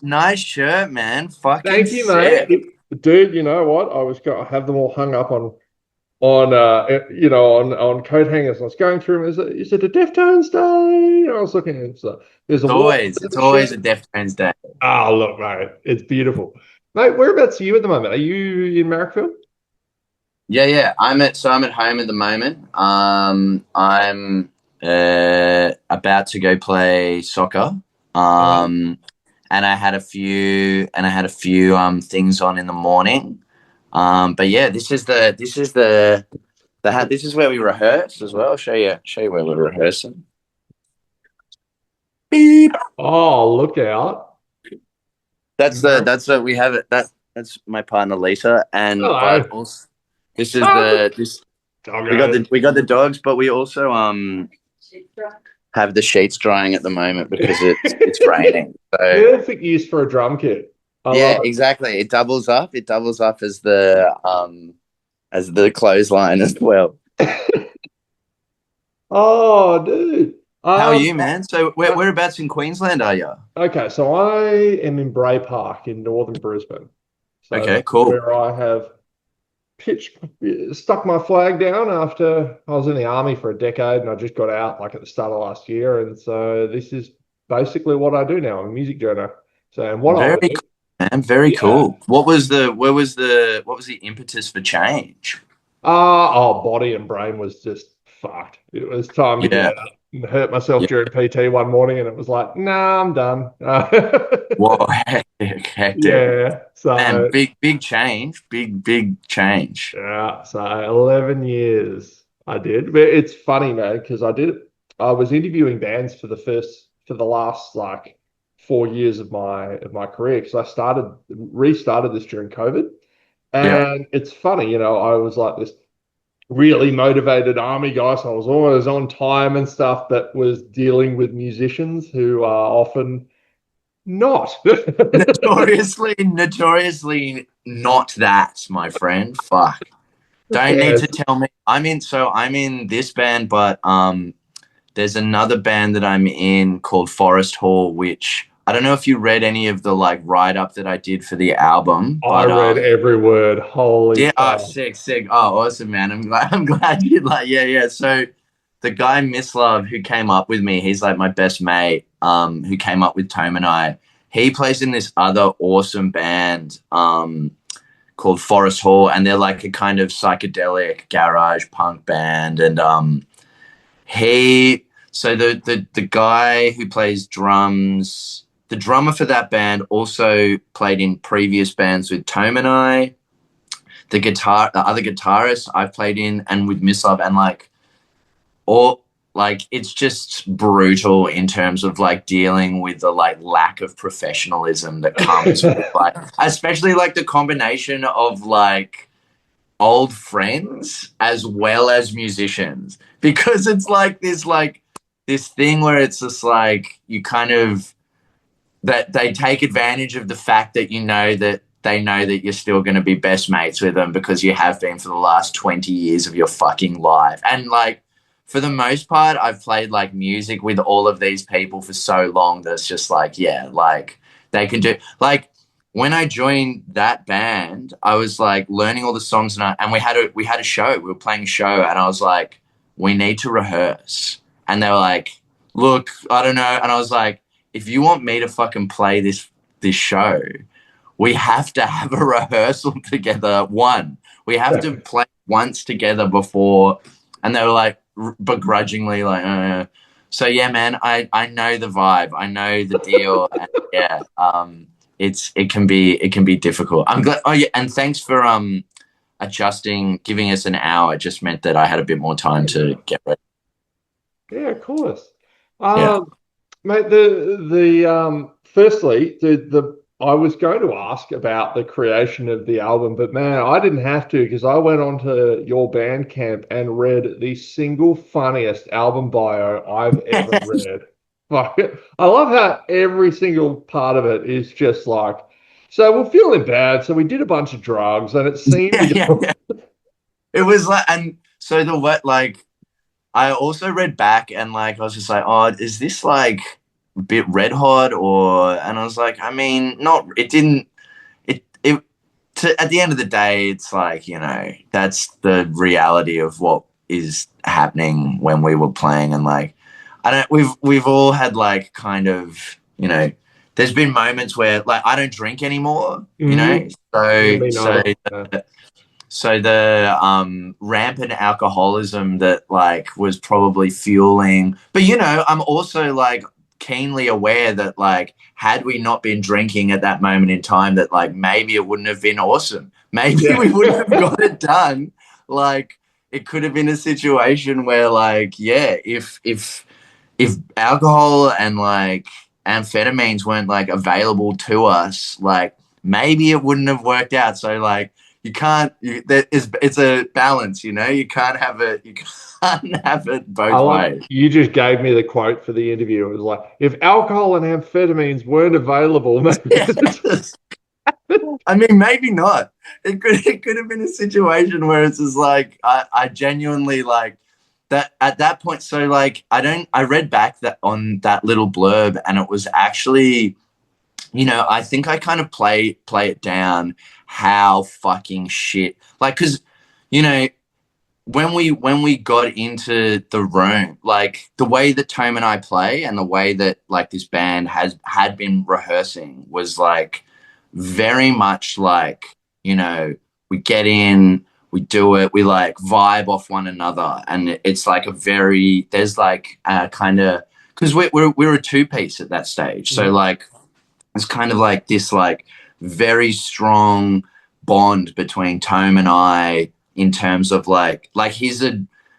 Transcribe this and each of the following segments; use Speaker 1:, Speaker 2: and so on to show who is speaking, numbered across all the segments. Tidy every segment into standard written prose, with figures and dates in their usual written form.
Speaker 1: nice shirt, man. Fucking
Speaker 2: Thank you, mate.
Speaker 1: sick.
Speaker 2: Dude, you know what? I was going to have them all hung up on coat hangers. I was going through them. Is it a Deftones day? I was looking at so there's a war
Speaker 1: It's
Speaker 2: shirt.
Speaker 1: always a Deftones day.
Speaker 2: Oh, look, mate, it's beautiful. Mate, whereabouts are you at the moment? Are you in Marrickville?
Speaker 1: Yeah. I'm at home at the moment. I'm about to go play soccer.
Speaker 2: Oh,
Speaker 1: Um, and I had a few things on in the morning. But yeah, this is where we rehearse as well. I'll show you where we're rehearsing. Beep.
Speaker 2: oh, look out. Marrick.
Speaker 1: That's we have it. That's my partner Lisa, and but
Speaker 2: Hello.
Speaker 1: also this is
Speaker 2: Ah,
Speaker 1: the this
Speaker 2: doggo.
Speaker 1: we got the dogs, but we also have the sheets drying at the moment because it's raining. So
Speaker 2: Perfect use for a drum kit. I love
Speaker 1: yeah, exactly. It doubles up. It doubles up as the clothesline as well.
Speaker 2: it. Oh, dude.
Speaker 1: How are you, man? So whereabouts in Queensland are you?
Speaker 2: Okay, so I am in Bray Park in northern Brisbane. So
Speaker 1: Okay,
Speaker 2: this is
Speaker 1: cool.
Speaker 2: where I have pitched, stuck my flag down after I was in the army for a decade and I just got out like at the start of last year. And so this is basically what I do now. I'm a music journo. So, and what I'll
Speaker 1: Very
Speaker 2: do,
Speaker 1: cool, man. Very
Speaker 2: yeah.
Speaker 1: cool. What was the impetus for change?
Speaker 2: Oh, body and brain was just fucked. It was time to get
Speaker 1: Yeah,
Speaker 2: out and hurt myself
Speaker 1: yeah.
Speaker 2: during PT one morning and it was like, nah, I'm done.
Speaker 1: Whoa, hectic.
Speaker 2: Yeah.
Speaker 1: Man,
Speaker 2: So
Speaker 1: big change. Big change.
Speaker 2: yeah, so 11 years I did. But it's funny, man, because I was interviewing bands for the last like 4 years of my career because restarted this during COVID.
Speaker 1: Yeah.
Speaker 2: And it's funny, I was like this really motivated army guy, so I was always on time and stuff, but was dealing with musicians who are often not.
Speaker 1: Notoriously not that, my friend. Fuck. Don't need to
Speaker 2: Yes.
Speaker 1: tell me. I'm in this band, but there's another band that I'm in called Forest Hall, which I don't know if you read any of the like write up that I did for the album,
Speaker 2: I
Speaker 1: but
Speaker 2: read every word. Holy
Speaker 1: yeah, oh
Speaker 2: cow.
Speaker 1: sick. Oh, awesome, man. I'm glad you like yeah. So the guy Miss Love who came up with me, he's like my best mate, who came up with Tome and I. He plays in this other awesome band, called Forest Hall, and they're like a kind of psychedelic garage punk band. And he so the guy who plays drums, the drummer for that band also played in previous bands with Tome and I. The other guitarist I've played in and with Mislav, and like all like it's just brutal in terms of like dealing with the like lack of professionalism that comes with like especially like the combination of like old friends as well as musicians, because it's like this thing where it's just like you kind of that they take advantage of the fact that they know that you're still going to be best mates with them because you have been for the last 20 years of your fucking life. And like for the most part I've played like music with all of these people for so long that's just like yeah, like they can do like when I joined that band, I was like learning all the songs, and we had a show. We were playing a show, and I was like, we need to rehearse. And they were like, look, I don't know. And I was like, if you want me to fucking play this show, we have to have a rehearsal together. We have to play once together before. And they were like begrudgingly like, so yeah, man, I know the vibe, I know the deal, and yeah, it can be difficult. I'm glad. Oh yeah, and thanks for adjusting, giving us an hour. It just meant that I had a bit more time to get ready.
Speaker 2: Yeah, of course.
Speaker 1: Yeah.
Speaker 2: Mate, the firstly, the I was going to ask about the creation of the album, but man, I didn't have to because I went onto your Bandcamp and read the single funniest album bio I've ever read. Like, I love how every single part of it is just like, so we're feeling bad, so we did a bunch of drugs, and it seemed to go.
Speaker 1: Yeah. It was like, and so the what like I also read back and like I was just like, oh, is this like? a bit red hot, or, and I was like, I mean, not, it didn't, it at the end of the day, it's like, you know, that's the reality of what is happening when we were playing. And like, I don't, we've all had like kind of, you know, there's been moments where like I don't drink anymore, you know,
Speaker 2: Yeah,
Speaker 1: so
Speaker 2: me neither. Yeah.
Speaker 1: so the rampant alcoholism that like was probably fueling, but you know, I'm also like keenly aware that like had we not been drinking at that moment in time, that like maybe it wouldn't have been awesome. Maybe we wouldn't have got it done. Like it could have been a situation where like, yeah, if alcohol and like amphetamines weren't like available to us, like maybe it wouldn't have worked out. So like you can't, it's a balance, you know, you can't have it, you can't have it
Speaker 2: I
Speaker 1: both
Speaker 2: love
Speaker 1: ways.
Speaker 2: you just gave me the quote for the interview. It was like, if alcohol and amphetamines weren't available, maybe this
Speaker 1: Yes. I mean, maybe not. It could have been a situation where it's just like I genuinely like that at that point. So like I read back that on that little blurb, and it was actually, you know, I think I kind of play it down how fucking shit, like, because you know, when we got into the room, like the way that Tome and I play and the way that like this band had been rehearsing was like very much like, you know, we get in, we do it, we like vibe off one another, and it's like a very, there's like kind of, because we're a two piece at that stage, so
Speaker 2: Mhm.
Speaker 1: like it's kind of like this like very strong bond between Tome and I, in terms of like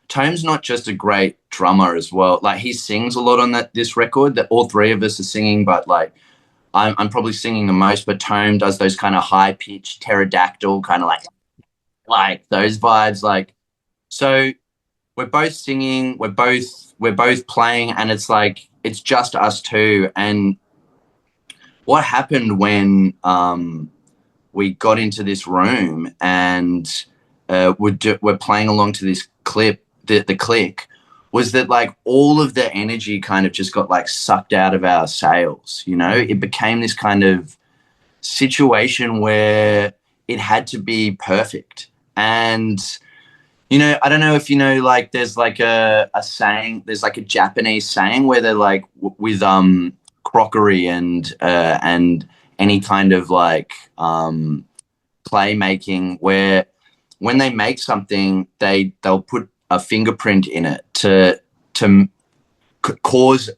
Speaker 1: Tome's not just a great drummer as well. Like he sings a lot on this record, that all three of us are singing, but like I'm probably singing the most, but Tome does those kind of high pitched pterodactyl kind of like those vibes. Like, so we're both singing, we're both playing, and it's like it's just us two. And what happened when we got into this room and we're playing along to this clip, the click, was that like all of the energy kind of just got like sucked out of our sails, you know? It became this kind of situation where it had to be perfect. And you know, I don't know if you know, like there's like a saying, there's like a Japanese saying where they're like with crockery and any kind of like playmaking, where when they make something, they'll put a fingerprint in it to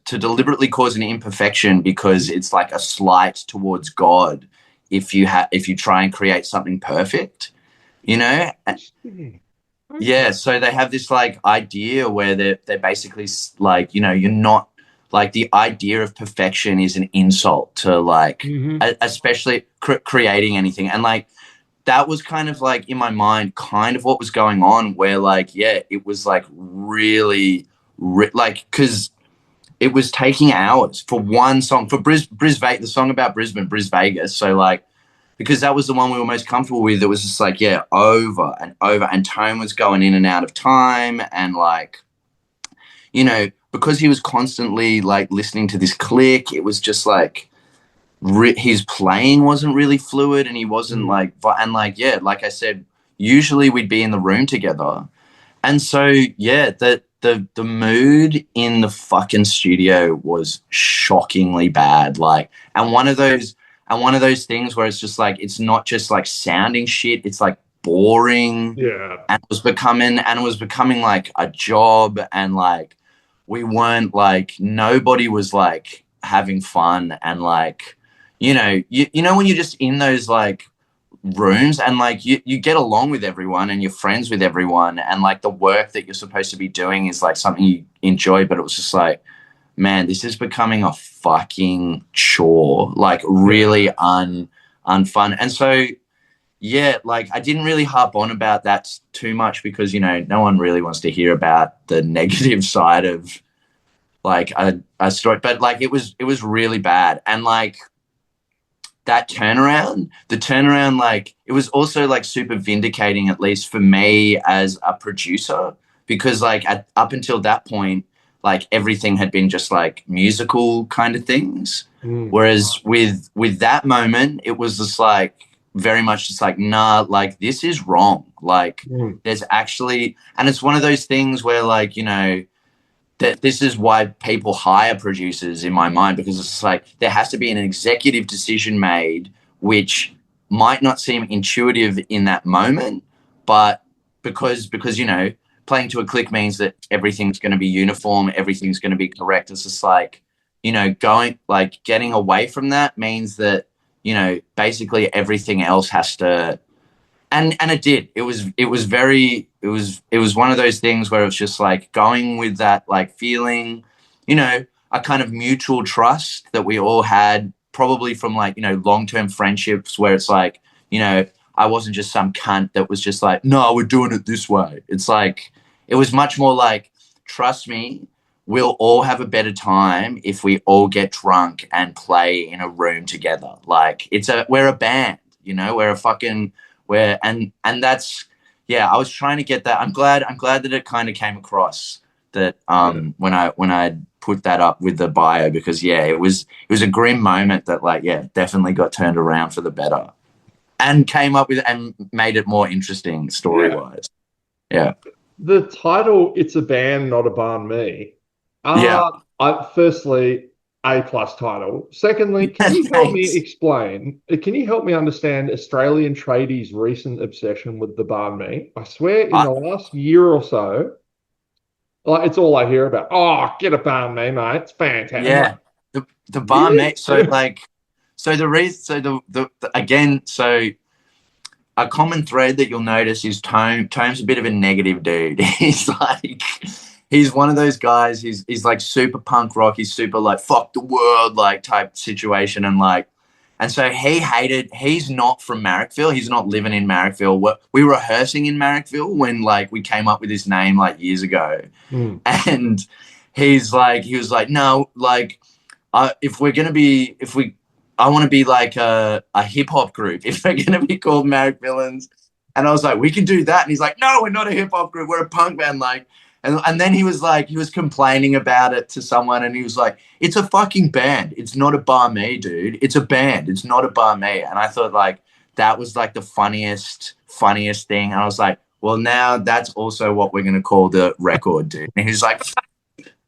Speaker 1: deliberately cause an imperfection, because it's like a slight towards God if you try and create something perfect, you know.
Speaker 2: Interesting.
Speaker 1: Yeah,
Speaker 2: Okay.
Speaker 1: so they have this like idea where they're basically like, you know, you're not, like, the idea of perfection is an insult to like especially creating anything. And like that was kind of like in my mind kind of what was going on, where like, yeah, it was like really like, because it was taking hours for one song, for the song about Bris Vegas. So like, because that was the one we were most comfortable with, it was just like, yeah, over and over, and Tone was going in and out of time, and like, you know, because he was constantly like listening to this click, it was just like his playing wasn't really fluid, and he wasn't
Speaker 2: Mm.
Speaker 1: like, and like, yeah, like I said, usually we'd be in the room together, and so yeah, the mood in the fucking studio was shockingly bad. Like, and one of those things where it's just like, it's not just like sounding shit, it's like boring,
Speaker 2: Yeah.
Speaker 1: and it was becoming like a job, and like we weren't like, nobody was like having fun, and like, you know, you know when you're just in those like rooms, and like you get along with everyone and you're friends with everyone, and like the work that you're supposed to be doing is like something you enjoy, but it was just like, man, this is becoming a fucking chore, like really
Speaker 2: Yeah.
Speaker 1: unfun. And so yeah, like I didn't really harp on about that too much, because you know no one really wants to hear about the negative side of like a story, but like it was really bad. And like the turnaround, like it was also like super vindicating, at least for me as a producer, because like up until that point, like everything had been just like musical kind of things.
Speaker 2: Mm.
Speaker 1: Whereas with that moment, it was just like very much just like, nah, like this is wrong. Like
Speaker 2: Mm.
Speaker 1: there's actually, and it's one of those things where like, you know, that this is why people hire producers in my mind, because it's like there has to be an executive decision made, which might not seem intuitive in that moment, but because you know, playing to a click means that everything's going to be uniform, everything's going to be correct. It's just like, you know, going like getting away from that means that, you know, basically everything else has to, and it did. It was one of those things where it's just like going with that like feeling, you know, a kind of mutual trust that we all had, probably from like, you know, long-term friendships where it's like, you know, I wasn't just some cunt that was just like, no, we're doing it this way. It's like it was much more like, trust me, we'll all have a better time if we all get drunk and play in a room together. Like we're a band, you know, we're a fucking where and that's, yeah, I was trying to get that. I'm glad that it kind of came across that when I put that up with the bio, because yeah, it was a grim moment that like, yeah, definitely got turned around for the better and came up with and made it more interesting story wise. Yeah.
Speaker 2: The title, It's a Band, Not a Banh Mi.
Speaker 1: Yeah.
Speaker 2: Firstly, A plus title. Secondly, can you help me
Speaker 1: Thanks.
Speaker 2: explain? Can you help me understand Australian tradies' recent obsession with the banh mi? I swear, in
Speaker 1: I,
Speaker 2: the last year or so, like it's all I hear about. Oh, get a banh mi, mate. It's fantastic. I'm like,
Speaker 1: yeah. The bar
Speaker 2: really?
Speaker 1: mate. So like, so the reason, so the again, so a common thread that you'll notice is Tome's a bit of a negative dude. He's like, he's one of those guys. He's like super punk rock. He's super like fuck the world like type situation, and like, and so he's not from Marrickville. He's not living in Marrickville. We were rehearsing in Marrickville when like we came up with this name like years ago,
Speaker 2: Mm.
Speaker 1: and he was like, no, like if we're gonna be, if we, I want to be like a hip hop group. If we're gonna be called Marrick Villains, and I was like, we can do that. And he's like, no, we're not a hip hop group. We're a punk band. Like, and then he was like, he was complaining about it to someone, and he was like, it's a fucking band. It's not a bar me, dude. It's a band. It's not a bar me. And I thought like that was like the funniest thing. And I was like, well, now that's also what we're gonna call the record, dude. And he's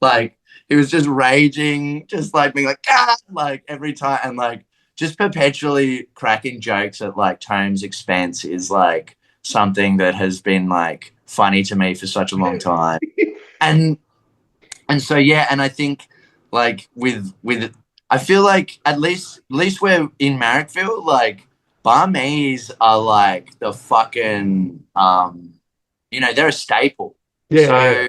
Speaker 1: like he was just raging, just like being like, ah, like every time, and like just perpetually cracking jokes at like Tome's expense is like something that has been like funny to me for such a long time. And so yeah, and I think like with I feel like at least we're in Marrickville, like barmaids are like the fucking you know, they're a staple.
Speaker 2: Yeah, yeah.
Speaker 1: So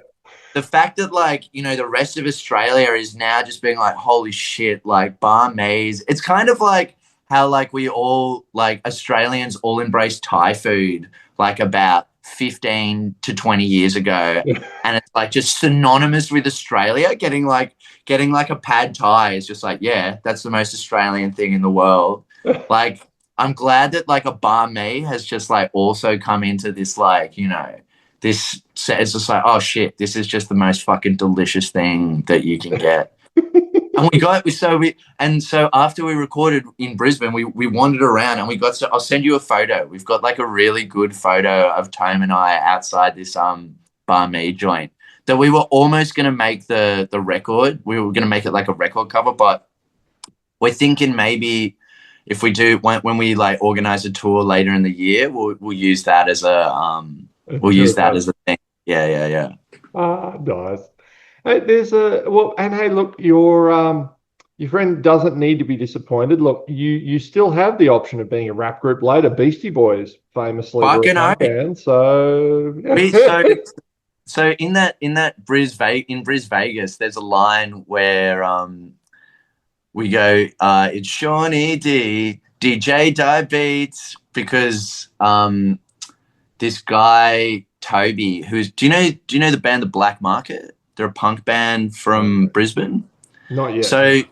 Speaker 1: the fact that like, you know, the rest of Australia is now just being like, holy shit, like bar maze, it's kind of like how like we all like Australians all embrace Thai food like about 15 to 20 years ago, and it's like just synonymous with Australia. Getting like a pad Thai is just like, yeah, that's the most Australian thing in the world. Like I'm glad that like a bar me has just like also come into this, like, you know, this, it's just like, oh shit, this is just the most fucking delicious thing that you can get. And so after we recorded in Brisbane, we wandered around and we got, so I'll send you a photo. We've got like a really good photo of Tome and I outside this bar me joint that we were almost going to make the record. We were going to make it like a record cover, but we're thinking maybe if we do, when we like organize a tour later in the year, we'll use that as we'll
Speaker 2: Do
Speaker 1: use
Speaker 2: it,
Speaker 1: that
Speaker 2: mate.
Speaker 1: as a thing. Yeah, yeah, yeah.
Speaker 2: Nice. Hey, and hey, look, your friend doesn't need to be disappointed. Look, you still have the option of being a rap group later. Beastie Boys famously were a
Speaker 1: Fucking
Speaker 2: punk
Speaker 1: oath.
Speaker 2: band, so
Speaker 1: We so in that Bris Vegas, there's a line where we go, it's Shawnee D, DJ Die Beats, because this guy Toby, who's, do you know the band The Black Market? They're a punk band from Brisbane.
Speaker 2: not yet.
Speaker 1: So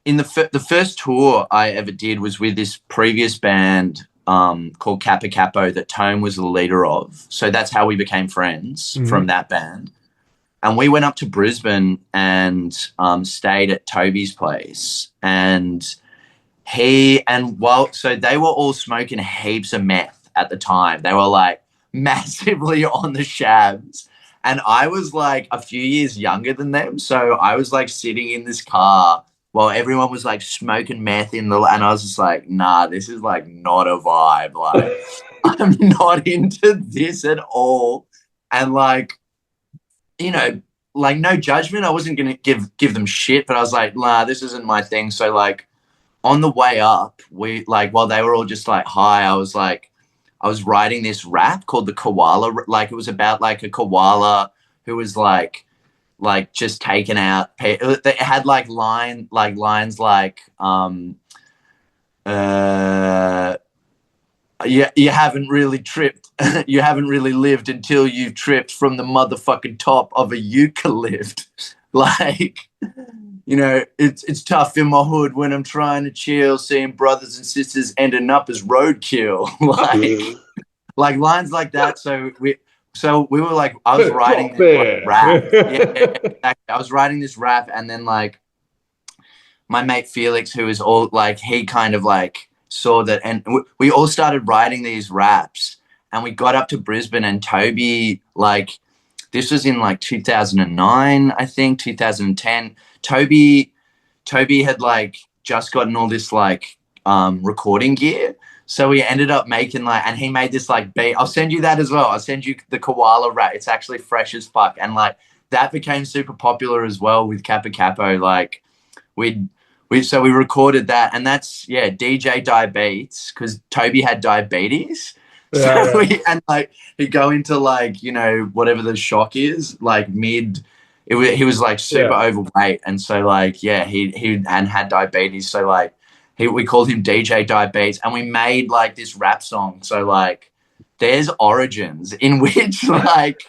Speaker 1: in the first tour I ever did was with this previous band called Kappa Capo that Tone was the leader of. So that's how we became friends,
Speaker 2: Hmm.
Speaker 1: from that band. and we went up to Brisbane and stayed at Toby's place. And so they were all smoking heaps of meth at the time. They were like massively on the shabs. And I was like a few years younger than them. So I was like sitting in this car while everyone was like smoking meth and I was just like, nah, this is like not a vibe. Like, I'm not into this at all. And like, you know, like no judgment. I wasn't going to give them shit, but I was like, nah, this isn't my thing. So like on the way up, while they were all just like high, I was writing this rap called the Koala. Like it was about like a koala who was like just taken out. It had like lines like you haven't really tripped. You haven't really lived until you've tripped from the motherfucking top of a eucalypt. Like, you know, it's tough in my hood when I'm trying to chill, seeing brothers and sisters ending up as roadkill. like lines like that. So we were like, I was writing this like, rap. Yeah, exactly. I was writing this rap, and then like my mate Felix, who is all like, he kind of like saw that, and we all started writing these raps, and we got up to Brisbane, and Toby, like, this was in like 2009, I think 2010. Toby had like just gotten all this like recording gear, so we ended up making like, and he made this like beat. I'll send you that as well. I'll send you the koala rap. It's actually fresh as fuck, and like that became super popular as well with Kappa Capo. Like we recorded that, and that's DJ Diabetes, because Toby had diabetes. So he'd go into like, you know, whatever the shock is, like he was like super overweight, and so like he had diabetes, so like we called him DJ Diabetes, and we made like this rap song. So like there's origins in which like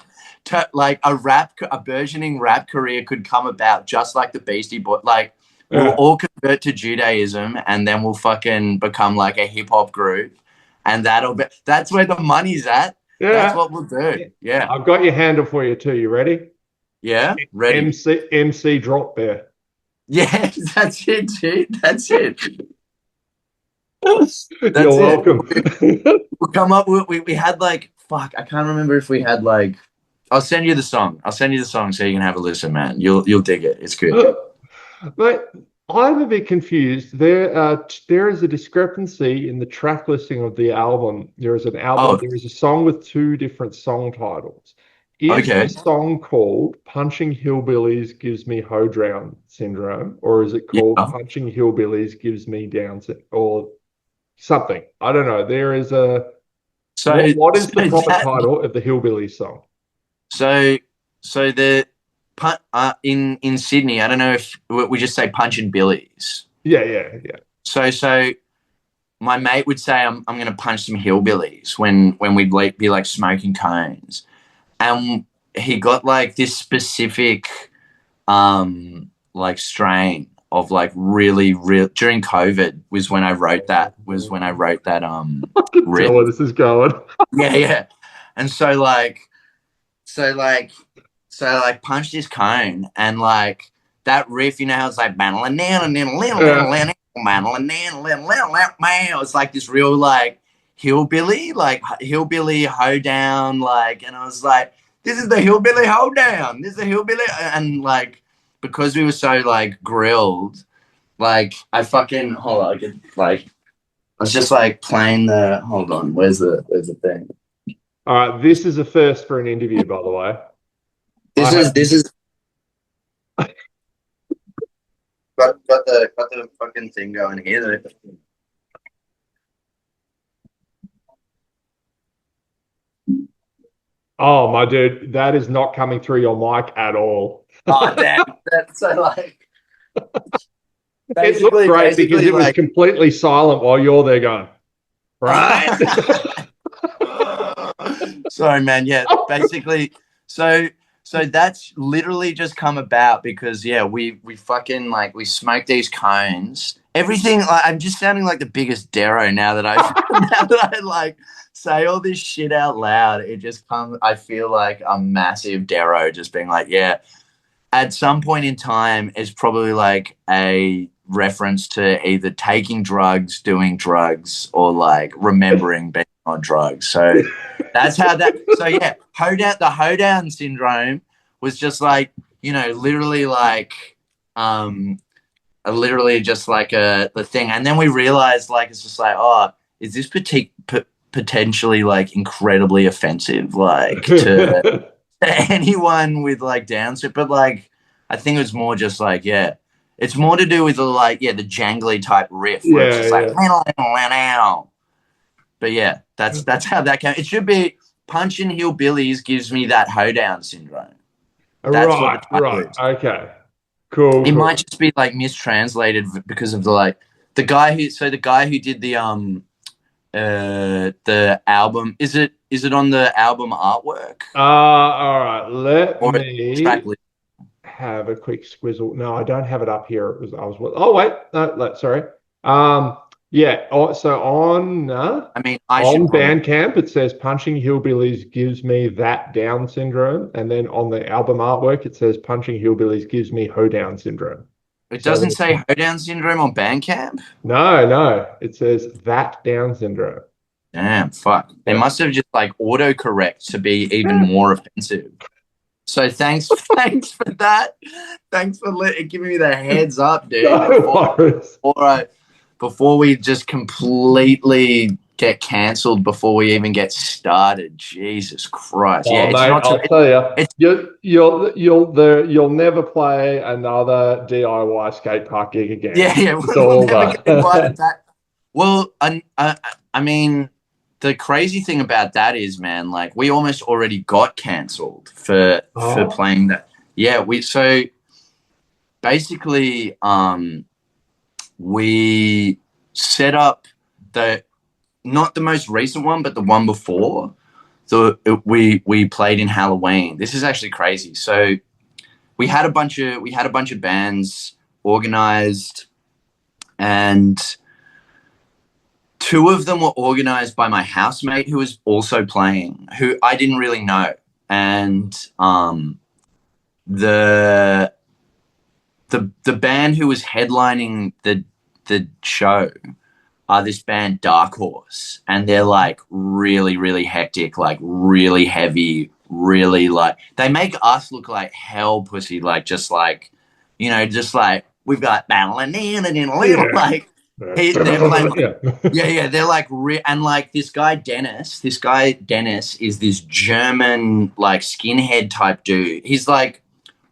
Speaker 1: a burgeoning rap career could come about, just like the Beastie Boys. Like we'll all convert to Judaism, and then we'll fucking become like a hip hop group, and that's where the money's at.
Speaker 2: Yeah,
Speaker 1: that's what we'll do. Yeah,
Speaker 2: I've got your handle for you too. You ready?
Speaker 1: Yeah, ready.
Speaker 2: MC Drop Bear.
Speaker 1: Yeah, that's it, dude. That's it.
Speaker 2: You're welcome.
Speaker 1: We'll come up with, we had like, fuck, I can't remember if we had like, I'll send you the song so you can have a listen, man. You'll dig it. It's good.
Speaker 2: Mate, I'm a bit confused. There is a discrepancy in the track listing of the album. There is an album. There is a song with two different song titles. Is the song called Punching Hillbillies Gives Me Hoedown Syndrome, or is it called Punching Hillbillies Gives Me Down or something? I don't know. There is a... So what is the proper title of the Hillbillies song?
Speaker 1: So the... in Sydney, I don't know if we just say punching billies.
Speaker 2: Yeah.
Speaker 1: So my mate would say, I'm going to punch some hillbillies when we'd be like smoking cones. And he got like this specific like strain of like really real during COVID was when I wrote that
Speaker 2: I can
Speaker 1: riff.
Speaker 2: tell where this is going.
Speaker 1: Yeah. And so punched his cone, and like that riff, you know how it's like it's like this real like hillbilly hoedown, like, and I was like, this is the hillbilly hoedown, this is the hillbilly, and like because we were so like grilled, like I fucking hold on, I was just like playing the hold on, where's the thing?
Speaker 2: All right, this is a first for an interview, by the way.
Speaker 1: This is got the fucking thing going here.
Speaker 2: Oh, my dude, that is not coming through your mic at all.
Speaker 1: Oh, damn. That's so like...
Speaker 2: It looked great because it was completely silent while you're there going, right?
Speaker 1: Sorry, man. Yeah, basically. So that's literally just come about because, we fucking, like, we smoked these cones. everything. Like, I'm just sounding like the biggest Darrow now that I now that I like say all this shit out loud. It just comes. I feel like a massive Darrow just being like, yeah. At some point in time, it's probably like a reference to either taking drugs, doing drugs, or like remembering being on drugs. So that's how that. So yeah, the hoedown syndrome was just like, literally like um literally just like the thing, and then we realized like it's just like, oh, is this potentially like incredibly offensive like to anyone with like Down syndrome? But like I think it's more just like, yeah, it's more to do with the like, yeah, the jangly type riff where it's
Speaker 2: Yeah,
Speaker 1: just like
Speaker 2: yeah.
Speaker 1: but yeah, that's how that came. It should be Punching Hillbillies gives me that hoedown syndrome. That's what the
Speaker 2: Right,
Speaker 1: title
Speaker 2: right.
Speaker 1: is.
Speaker 2: Okay. Cool,
Speaker 1: It might
Speaker 2: cool.
Speaker 1: just be like mistranslated because of the like the guy who did the album, is it on the album artwork
Speaker 2: All right. Let
Speaker 1: or track
Speaker 2: me
Speaker 1: list?
Speaker 2: have a quick squizzle. No, I don't have it up here. It was I was oh wait, no, sorry. Yeah, so
Speaker 1: I mean, I should
Speaker 2: on
Speaker 1: probably.
Speaker 2: Bandcamp it says Punching Hillbillies gives me that Down syndrome, and then on the album artwork it says Punching Hillbillies gives me Hoedown syndrome.
Speaker 1: It
Speaker 2: So
Speaker 1: doesn't say Hoedown syndrome on Bandcamp.
Speaker 2: no, no, it says that Down syndrome.
Speaker 1: Damn, fuck. They
Speaker 2: Yeah.
Speaker 1: must have just like autocorrect to be even
Speaker 2: Yeah.
Speaker 1: more offensive. So thanks, thanks for that. Thanks for giving me the heads up, dude.
Speaker 2: No worries.
Speaker 1: Before we just completely get cancelled before we even get started. Jesus Christ. Yeah,
Speaker 2: Oh,
Speaker 1: it's
Speaker 2: mate,
Speaker 1: not to,
Speaker 2: I'll tell you,
Speaker 1: it's
Speaker 2: you'll never play another DIY skate park gig again.
Speaker 1: yeah,
Speaker 2: It's
Speaker 1: we'll
Speaker 2: all
Speaker 1: never get invited
Speaker 2: done.
Speaker 1: back. Well, I mean, the crazy thing about that is, man, like we almost already got cancelled for
Speaker 2: Oh,
Speaker 1: playing that. Yeah, we so basically we set up the not the most recent one, but the one before. So we played in Halloween. This is actually crazy. So we had a bunch of bands organized, and two of them were organized by my housemate who was also playing, who I didn't really know. And the the band who was headlining the show are this band Dark Horse, and they're like really really hectic, like really heavy, really like they make us look like hell pussy, like just like just like we've got
Speaker 2: yeah.
Speaker 1: like they're playing like,
Speaker 2: Yeah.
Speaker 1: yeah, they're like and like this guy Dennis is this German like skinhead type dude. He's like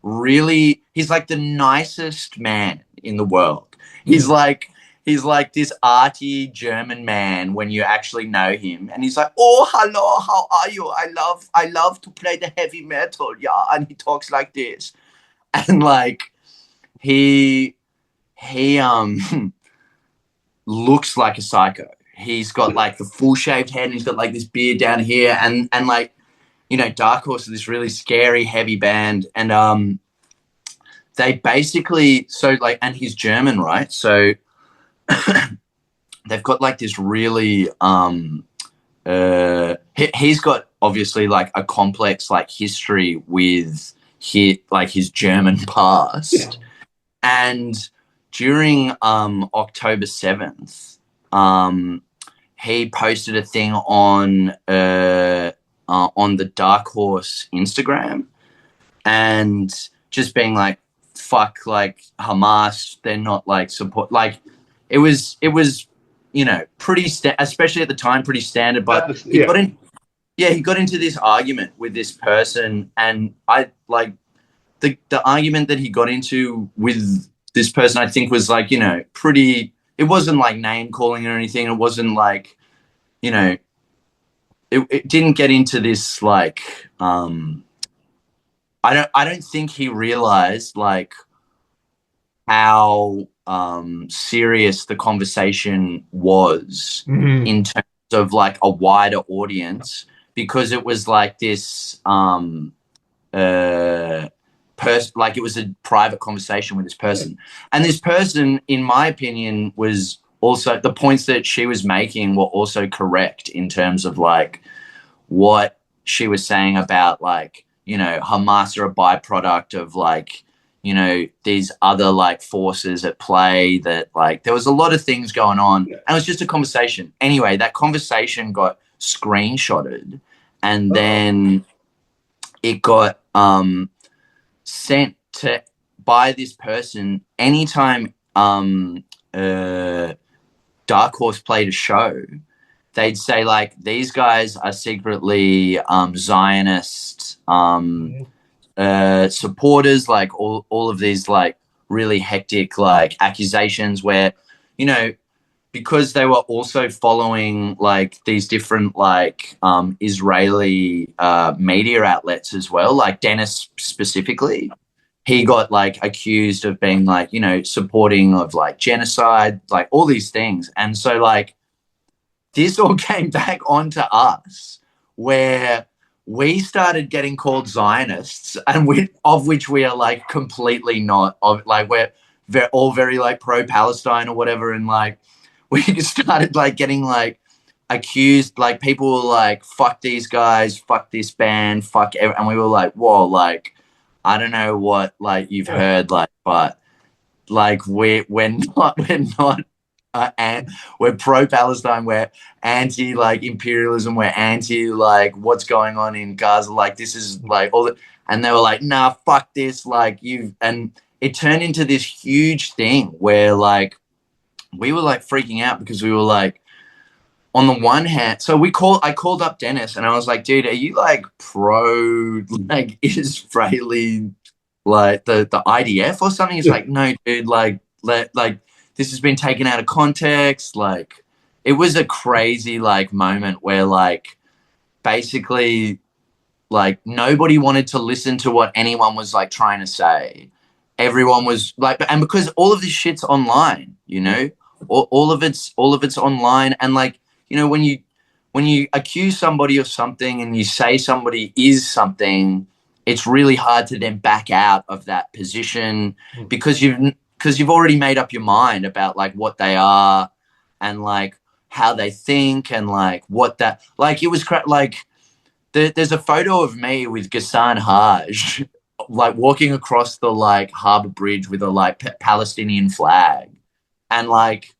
Speaker 1: the nicest man in the world. He's like he's like this arty German man when you actually know him, and he's like, "Oh, hello, how are you? I love to play the heavy metal, yeah." And he talks like this, and like he he looks like a psycho. He's got like the full shaved head, and he's got like this beard down here, and like Dark Horse is this really scary heavy band, and they basically so like, and he's German, right? So they've got like this really he's got obviously like a complex like history with his German
Speaker 2: Yeah.
Speaker 1: past. And during October 7th, he posted a thing on the Dark Horse Instagram, and just being like, fuck like Hamas, they're not like support, like it was pretty especially at the time pretty standard. But he
Speaker 2: Yeah.
Speaker 1: got in yeah, he got into this argument with this person, and I like the argument that he got into with this person, I think was like, pretty, it wasn't like name calling or anything. It wasn't like, it didn't get into this like I don't think he realized like how serious the conversation was
Speaker 2: Mhm.
Speaker 1: in terms of like a wider audience, because it was like this uh, person, like it was a private conversation with this person. And this person, in my opinion, was also, the points that she was making were also correct in terms of like what she was saying about like, you know, Hamas are a byproduct of like, you know, these other like forces at play, that like there was a lot of things going on. And it was just a conversation. Anyway, that conversation got screenshotted, and then it got sent to by this person anytime Dark Horse played a show. They'd say like, these guys are secretly Zionist supporters, like all of these like really hectic like accusations where, you know, because they were also following like these different like Israeli media outlets as well, like Dennis specifically, he got like accused of being like, you know, supporting of like genocide, like all these things. And so like this all came back onto us, where we started getting called Zionists, and of which we are like completely not. Of like, we're all very like pro-Palestine or whatever, and like we started like getting like accused. Like people were like, "Fuck these guys, fuck this band, and we were like, "Whoa, like I don't know what like you've heard, like, but like we're not." And we're pro-Palestine, we're anti like imperialism, we're anti like what's going on in Gaza, like this is like all that. And they were like, nah, fuck this, like and it turned into this huge thing where like we were like freaking out, because we were like, on the one hand, so I called up Dennis and I was like, dude, are you like pro like Israeli, like the IDF or something? He's like, no, dude, like this has been taken out of context. Like it was a crazy like moment where like basically like nobody wanted to listen to what anyone was like trying to say. Everyone was like, and because all of this shit's online, you know, all of it's online. And like, you know, when you accuse somebody of something and you say somebody is something, it's really hard to then back out of that position, because you've already made up your mind about like what they are and like how they think and like what that, like it was like there's a photo of me with Ghassan Haj like walking across the like Harbour Bridge with a like Palestinian flag, and like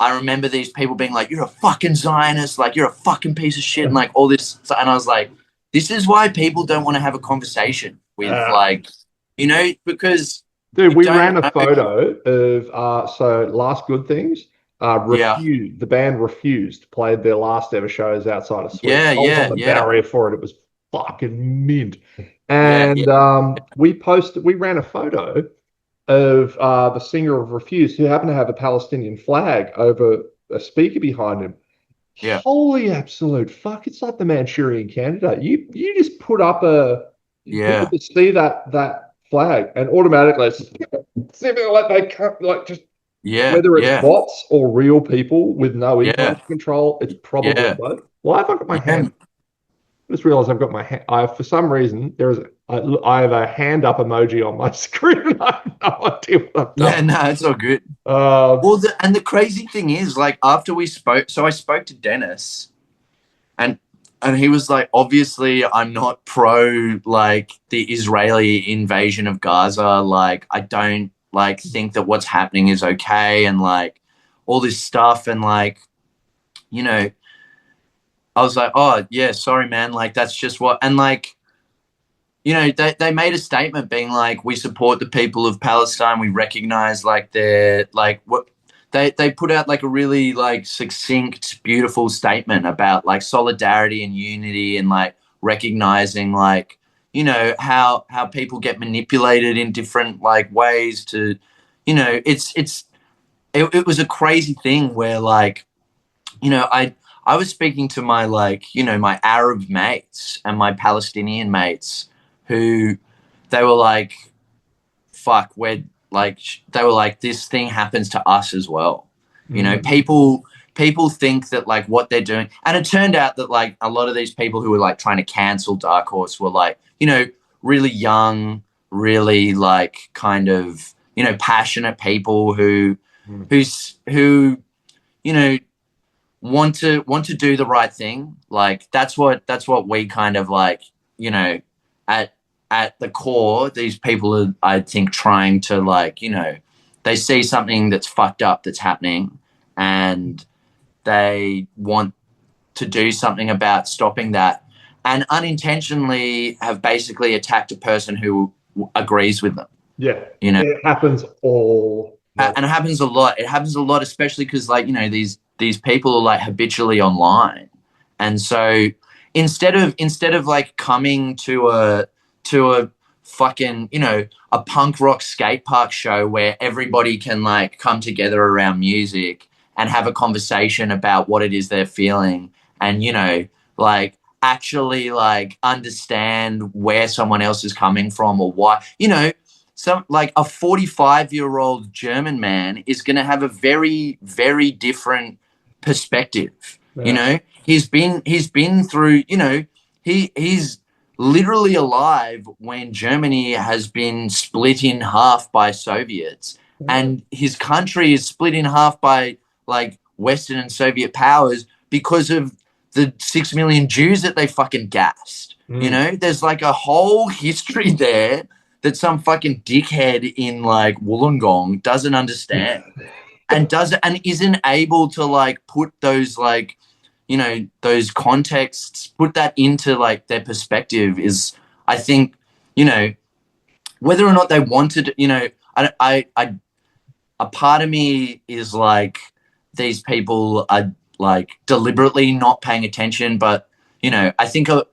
Speaker 1: I remember these people being like, you're a fucking Zionist, like you're a fucking piece of shit, and like all this, and I was like, this is why people don't want to have a conversation with like, you know, because
Speaker 2: dude, we ran a photo of so Last Good Things. Refused, the band Refused played their last ever shows outside of Sweden. I was on the barrier for it. It was fucking mint. And we ran a photo of the singer of Refused, who happened to have a Palestinian flag over a speaker behind him.
Speaker 1: Yeah.
Speaker 2: Holy absolute fuck! It's like the Manchurian Candidate. You just put up people to see that flag, and automatically like they can't like just whether it's bots or real people with no impulse control, it's probably both. Why have I got my hand? I just realized I've got my hand. For some reason I have a hand up emoji on my screen. I have no idea what I've done.
Speaker 1: Yeah, no, it's all good. Well, the crazy thing is, like, after we spoke, so I spoke to Dennis, and he was like, obviously, I'm not pro like the Israeli invasion of Gaza. Like, I don't like think that what's happening is okay, and like all this stuff, and like, you know, I was like, oh yeah, sorry, man. Like, that's just what, and like, you know, they made a statement being like, we support the people of Palestine. We recognize like their like what they put out like a really like succinct, beautiful statement about like solidarity and unity, and like recognizing like, you know, how people get manipulated in different like ways to, you know, it was a crazy thing where like, you know, I was speaking to my like, you know, my Arab mates and my Palestinian mates, who they were like, fuck, we're like, they were like, this thing happens to us as well. You know, people think that like what they're doing, and it turned out that like a lot of these people who were like trying to cancel Dark Horse were like, you know, really young, really like kind of, you know, passionate people who
Speaker 2: Mm.
Speaker 1: who you know want to do the right thing. Like that's what we kind of like, you know, at the core, these people are, I think, trying to like, you know, they see something that's fucked up that's happening, and they want to do something about stopping that, and unintentionally have basically attacked a person who agrees with them,
Speaker 2: Yeah,
Speaker 1: you know.
Speaker 2: it happens all the
Speaker 1: And it happens a lot. It happens a lot, especially because, like, you know, these people are like habitually online, and so instead of like coming to a fucking, you know, a punk rock skate park show where everybody can like come together around music and have a conversation about what it is they're feeling, and, you know, like actually like understand where someone else is coming from or why, you know, some like a 45-year-old German man is going to have a very, very different perspective. You
Speaker 2: yeah.
Speaker 1: know, he's been through, you know, he's literally alive when Germany has been split in half by Soviets,
Speaker 2: Yeah.
Speaker 1: and his country is split in half by like Western and Soviet powers because of the 6 million Jews that they fucking gassed. You
Speaker 2: Mm.
Speaker 1: know, there's like a whole history there that some fucking dickhead in like Wollongong doesn't understand, and isn't able to like put those like, you know, those contexts, put that into like their perspective is, I think, you know, whether or not they wanted, you know, I a part of me is like these people are like deliberately not paying attention, but, you know, I think a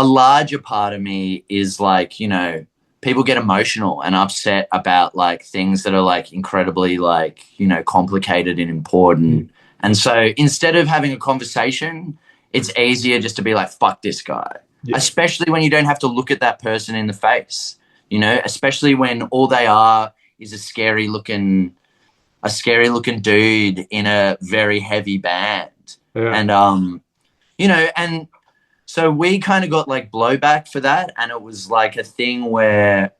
Speaker 1: larger part of me is like, you know, people get emotional and upset about like things that are like incredibly like, you know, complicated and important. And so instead of having a conversation, it's easier just to be like, fuck this guy,
Speaker 2: Yeah.
Speaker 1: especially when you don't have to look at that person in the face, you know, especially when all they are is a scary looking dude in a very heavy band.
Speaker 2: Yeah.
Speaker 1: And you know, and so we kind of got like blowback for that, and it was like a thing where,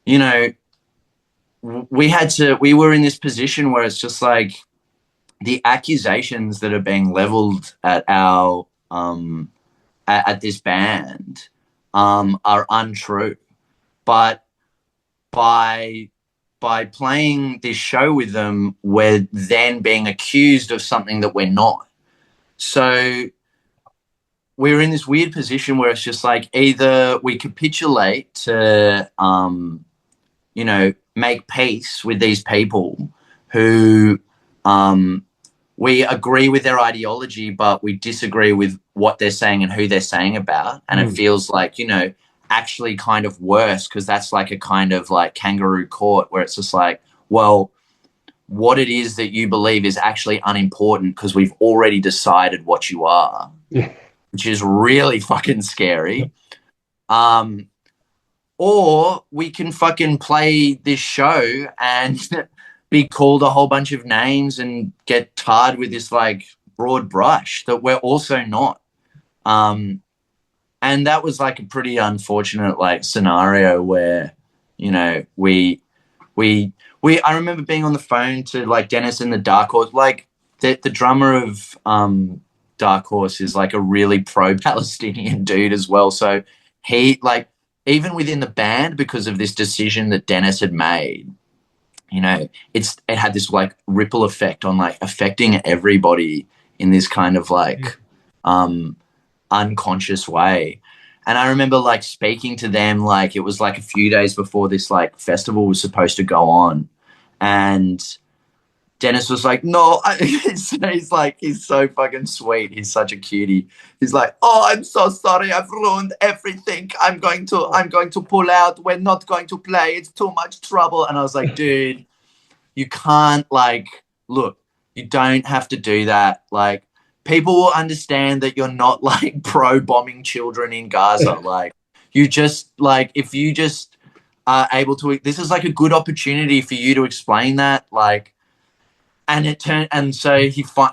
Speaker 1: you know, we were in this position where it's just like the accusations that are being leveled at our at this band are untrue, but by playing this show with them, we're then being accused of something that we're not. So we're in this weird position where it's just like either we capitulate to, you know, make peace with these people who we agree with their ideology, but we disagree with what they're saying and who they're saying about. And it
Speaker 2: Mm.
Speaker 1: feels like, you know, actually kind of worse because that's like a kind of like kangaroo court where it's just like, well, what it is that you believe is actually unimportant because we've already decided what you are,
Speaker 2: Yeah.
Speaker 1: which is really fucking scary. Um, or we can fucking play this show and be called a whole bunch of names and get tarred with this like broad brush that we're also not. Um, and that was like a pretty unfortunate like scenario where, you know, we I remember being on the phone to like Dennis and the Dark Horse, like the drummer of Dark Horse is like a really pro-Palestinian dude as well. So he like, even within the band, because of this decision that Dennis had made, you know, it had this like ripple effect on like affecting everybody in this kind of like um unconscious way. And I remember like speaking to them, like it was like a few days before this like festival was supposed to go on, and Dennis was like, no, he's like, he's so fucking sweet. He's such a cutie. He's like, oh, I'm so sorry. I've ruined everything. I'm going to pull out. We're not going to play. It's too much trouble. And I was like, dude, you can't like, look, you don't have to do that. Like, people will understand that you're not like pro bombing children in Gaza. Like, you just like, if you just are able to, this is like a good opportunity for you to explain that. Like, and it turned, and so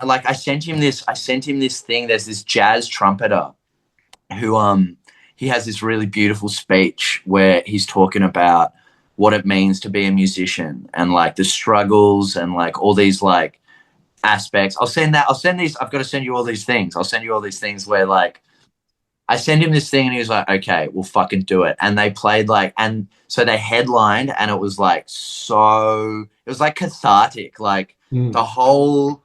Speaker 1: like I sent him this thing. There's this jazz trumpeter who he has this really beautiful speech where he's talking about what it means to be a musician and like the struggles and like all these like aspects. I'll send these. I've got to send you all these things. I'll send you all these things where like I send him this thing and he was like, okay, we'll fucking do it. And they played like, and so they headlined and it was like, it was like cathartic. Like the whole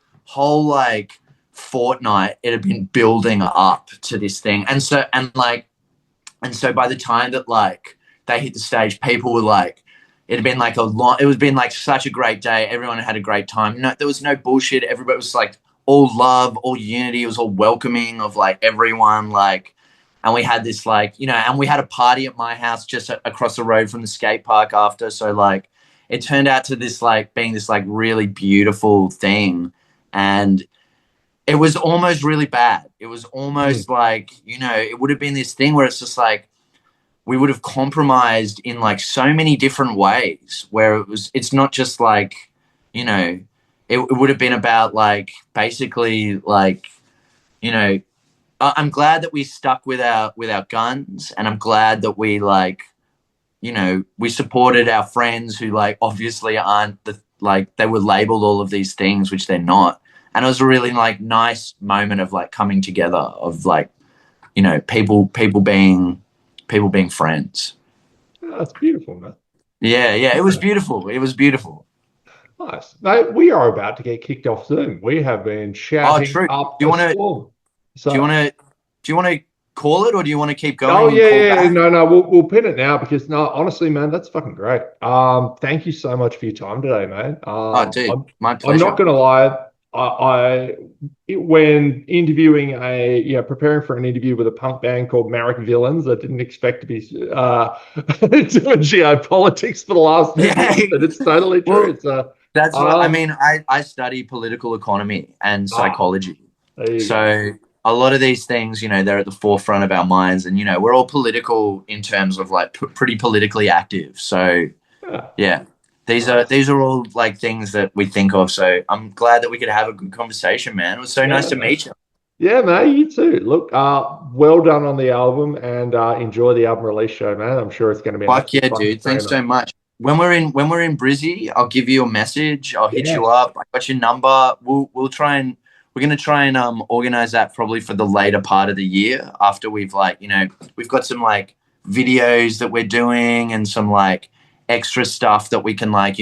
Speaker 1: like fortnight, it had been building up to this thing. And so by the time that like they hit the stage, people were like, it had been like it was been like such a great day. Everyone had a great time. No, there was no bullshit. Everybody was like all love, all unity. It was all welcoming of like everyone. Like, and we had this like, and we had a party at my house just across the road from the skate park after. So like, it turned out to this like being this like really beautiful thing, and it was almost really bad. It was almost like, it would have been this thing where it's just like, we would have compromised in like so many different ways where it's not just like, it would have been about like, basically like, I'm glad that we stuck with our guns, and I'm glad that we like, we supported our friends who like obviously aren't like they were labeled all of these things, which they're not. And it was a really like nice moment of like coming together of like, people being friends.
Speaker 2: Oh, that's beautiful, man.
Speaker 1: Yeah, it was beautiful. It was beautiful.
Speaker 2: Nice. Mate, we are about to get kicked off Zoom. We have been
Speaker 1: Oh,
Speaker 2: shouting
Speaker 1: true.
Speaker 2: up
Speaker 1: Do you
Speaker 2: a
Speaker 1: want to?
Speaker 2: storm.
Speaker 1: Do you
Speaker 2: So,
Speaker 1: want to? Do you want to call it, or do you want to keep
Speaker 2: oh
Speaker 1: going and
Speaker 2: yeah,
Speaker 1: call
Speaker 2: yeah,
Speaker 1: back?
Speaker 2: no, we'll pin it now because no, honestly, man, that's fucking great. Thank you so much for your time today, man.
Speaker 1: Oh, dude, my
Speaker 2: I'm not
Speaker 1: pleasure.
Speaker 2: gonna lie. When interviewing preparing for an interview with a punk band called MarrickVillains, I didn't expect to be doing geopolitics for the last 10
Speaker 1: Yeah.
Speaker 2: minutes, and it's totally true.
Speaker 1: Well,
Speaker 2: It's
Speaker 1: that's what I
Speaker 2: um,
Speaker 1: mean. I study political economy and
Speaker 2: ah,
Speaker 1: psychology.
Speaker 2: there you go.
Speaker 1: So a lot of these things, they're at the forefront of our minds, and we're all political in terms of like pretty politically active. So
Speaker 2: Yeah,
Speaker 1: yeah,
Speaker 2: nice.
Speaker 1: these are all like things that we think of. So I'm glad that we could have a good conversation, man. It was so nice
Speaker 2: Yeah,
Speaker 1: to
Speaker 2: man.
Speaker 1: meet you.
Speaker 2: Yeah, mate, you too. Look, well done on the album and enjoy the album release show, man. I'm sure it's going to be an
Speaker 1: Fuck
Speaker 2: absolute
Speaker 1: yeah,
Speaker 2: fucking
Speaker 1: dude. Thanks
Speaker 2: screamer.
Speaker 1: so much. When we're in Brizzy, I'll give you a message. I'll hit you
Speaker 2: Yes.
Speaker 1: up. I got your number. We're gonna try and organize that probably for the later part of the year after we've like, we've got some like videos that we're doing and some like extra stuff that we can like,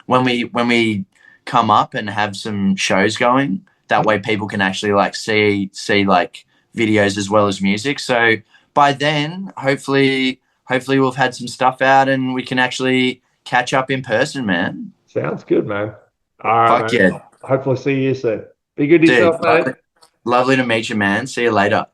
Speaker 1: when we come up and have some shows going, that way people can actually like see like videos as well as music. So by then, hopefully we've had some stuff out and we can actually catch up in person, man.
Speaker 2: Sounds good, man. All right,
Speaker 1: Fuck
Speaker 2: man.
Speaker 1: yeah.
Speaker 2: Hopefully see you soon. Be good to
Speaker 1: Dude,
Speaker 2: yourself, mate.
Speaker 1: lovely to meet you, man. See you later.